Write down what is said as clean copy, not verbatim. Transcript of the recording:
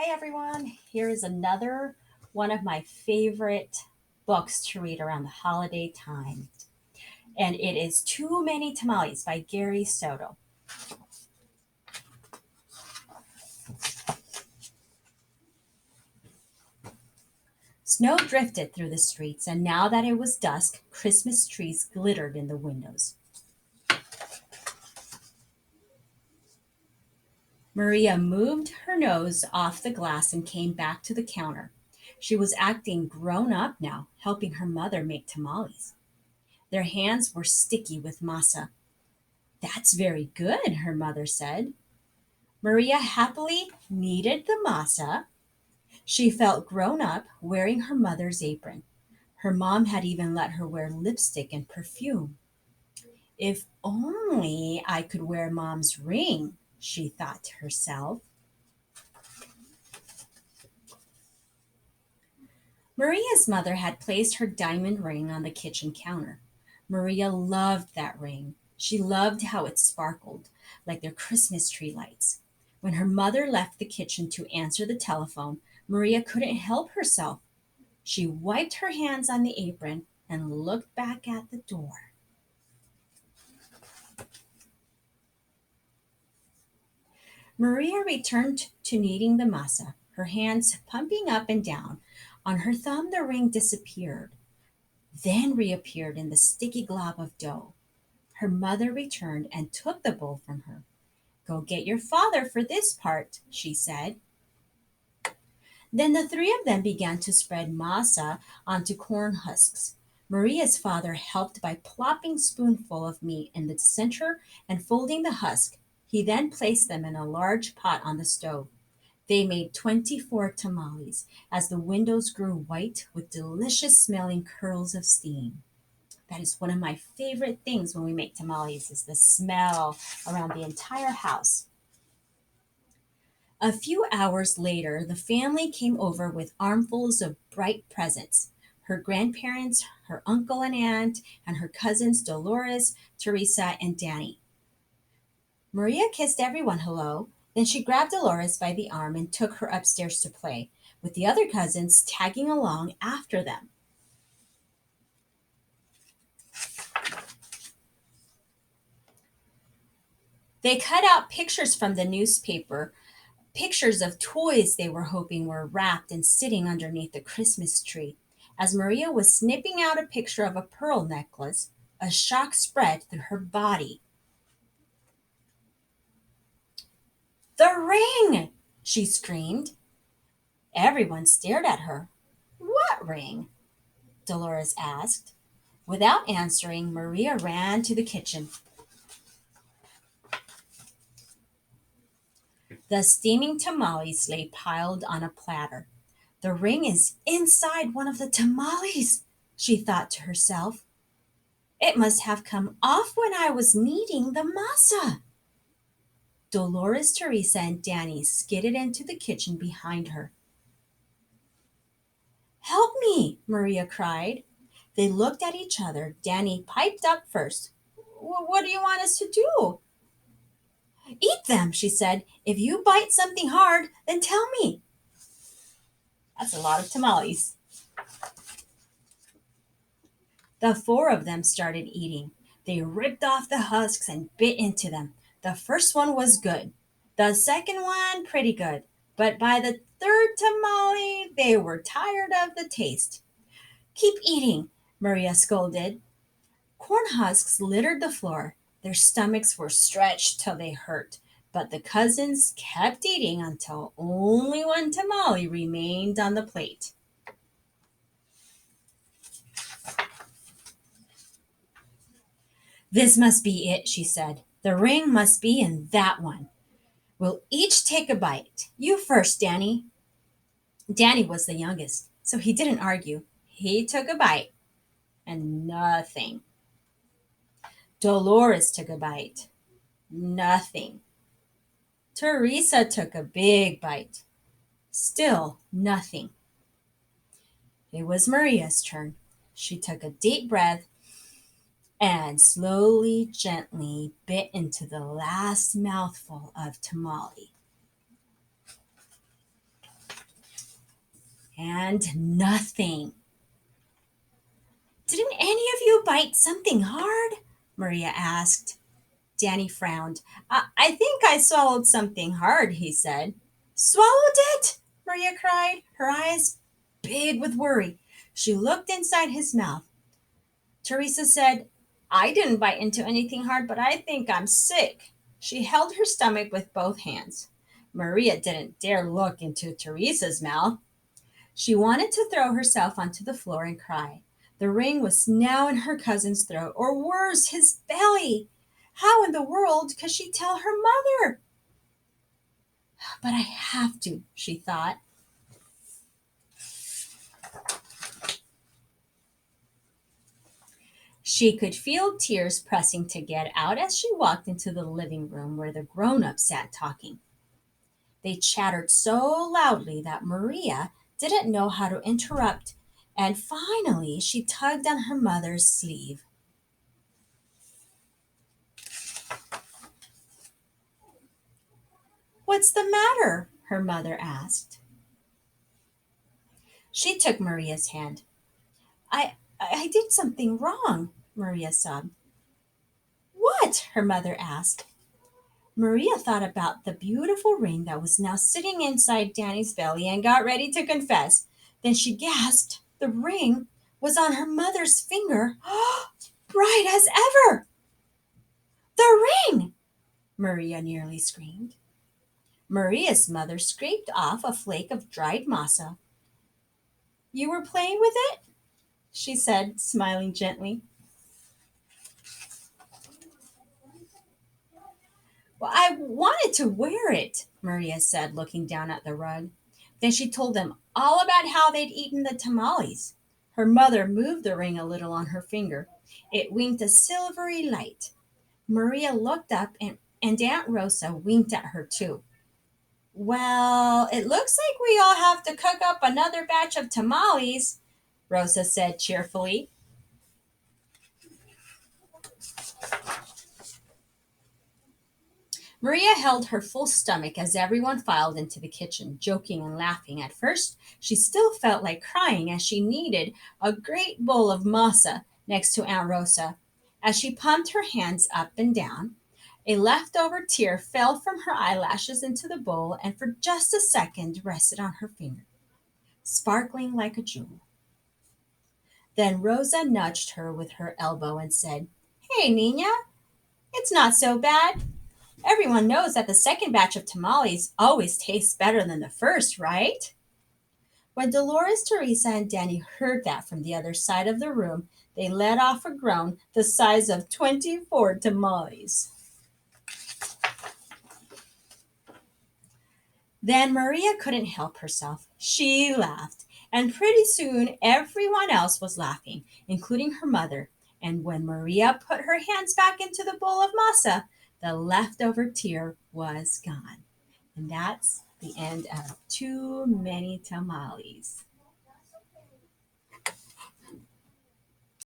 Hi everyone. Here is another one of my favorite books to read around the holiday time. And it is Too Many Tamales by Gary Soto. Snow drifted through the streets, and now that it was dusk, Christmas trees glittered in the windows. Maria moved her nose off the glass and came back to the counter. She was acting grown up now, helping her mother make tamales. Their hands were sticky with masa. That's very good, her mother said. Maria happily kneaded the masa. She felt grown up wearing her mother's apron. Her mom had even let her wear lipstick and perfume. If only I could wear mom's ring, she thought to herself. Maria's mother had placed her diamond ring on the kitchen counter. Maria loved that ring. She loved how it sparkled, like their Christmas tree lights. When her mother left the kitchen to answer the telephone, Maria couldn't help herself. She wiped her hands on the apron and looked back at the door. Maria returned to kneading the masa, her hands pumping up and down. On her thumb, the ring disappeared, then reappeared in the sticky glob of dough. Her mother returned and took the bowl from her. Go get your father for this part, she said. Then the three of them began to spread masa onto corn husks. Maria's father helped by plopping spoonful of meat in the center and folding the husk. He then placed them in a large pot on the stove. They made 24 tamales as the windows grew white with delicious smelling curls of steam. That is one of my favorite things when we make tamales is the smell around the entire house. A few hours later, the family came over with armfuls of bright presents. Her grandparents, her uncle and aunt, and her cousins Dolores, Teresa, and Danny. Maria kissed everyone hello. Then she grabbed Dolores by the arm and took her upstairs to play, with the other cousins tagging along after them. They cut out pictures from the newspaper, pictures of toys they were hoping were wrapped and sitting underneath the Christmas tree. As Maria was snipping out a picture of a pearl necklace, a shock spread through her body. The ring! She screamed. Everyone stared at her. What ring? Dolores asked. Without answering, Maria ran to the kitchen. The steaming tamales lay piled on a platter. The ring is inside one of the tamales, she thought to herself. It must have come off when I was kneading the masa. Dolores, Teresa, and Danny skidded into the kitchen behind her. Help me, Maria cried. They looked at each other. Danny piped up first. What do you want us to do? Eat them, she said. If you bite something hard, then tell me. That's a lot of tamales. The four of them started eating. They ripped off the husks and bit into them. The first one was good. The second one, pretty good. But by the third tamale, they were tired of the taste. Keep eating, Maria scolded. Corn husks littered the floor. Their stomachs were stretched till they hurt. But the cousins kept eating until only one tamale remained on the plate. This must be it, she said. The ring must be in that one. We'll each take a bite. You first, Danny. Danny was the youngest, so he didn't argue. He took a bite, and nothing. Dolores took a bite. Nothing. Teresa took a big bite. Still nothing. It was Maria's turn. She took a deep breath and slowly, gently bit into the last mouthful of tamale. and nothing. Didn't any of you bite something hard? Maria asked. Danny frowned. I think I swallowed something hard, he said. Swallowed it? Maria cried, her eyes big with worry. She looked inside his mouth. Teresa said, I didn't bite into anything hard, but I think I'm sick. She held her stomach with both hands. Maria didn't dare look into Teresa's mouth. She wanted to throw herself onto the floor and cry. The ring was now in her cousin's throat, or worse, his belly. How in the world could she tell her mother? But I have to, she thought. She could feel tears pressing to get out as she walked into the living room where the grown ups sat talking. They chattered so loudly that Maria didn't know how to interrupt, and finally she tugged on her mother's sleeve. What's the matter? Her mother asked. She took Maria's hand. I did something wrong, Maria sobbed. What? Her mother asked. Maria thought about the beautiful ring that was now sitting inside Danny's belly and got ready to confess. Then she gasped. The ring was on her mother's finger, bright as ever. The ring! Maria nearly screamed. Maria's mother scraped off a flake of dried masa. You were playing with it? She said, smiling gently. Well, I wanted to wear it, Maria said, looking down at the rug. Then she told them all about how they'd eaten the tamales. Her mother moved the ring a little on her finger. It winked a silvery light. Maria looked up and Aunt Rosa winked at her too. Well, it looks like we all have to cook up another batch of tamales, Rosa said cheerfully. Maria held her full stomach as everyone filed into the kitchen, joking and laughing. At first, she still felt like crying as she kneaded a great bowl of masa next to Aunt Rosa. As she pumped her hands up and down, a leftover tear fell from her eyelashes into the bowl and for just a second rested on her finger, sparkling like a jewel. Then Rosa nudged her with her elbow and said, Hey, Nina, it's not so bad. Everyone knows that the second batch of tamales always tastes better than the first, right? When Dolores, Teresa, and Danny heard that from the other side of the room, they let off a groan the size of 24 tamales. Then Maria couldn't help herself. She laughed, and pretty soon everyone else was laughing, including her mother. And when Maria put her hands back into the bowl of masa, the leftover tear was gone. And that's the end of Too Many Tamales.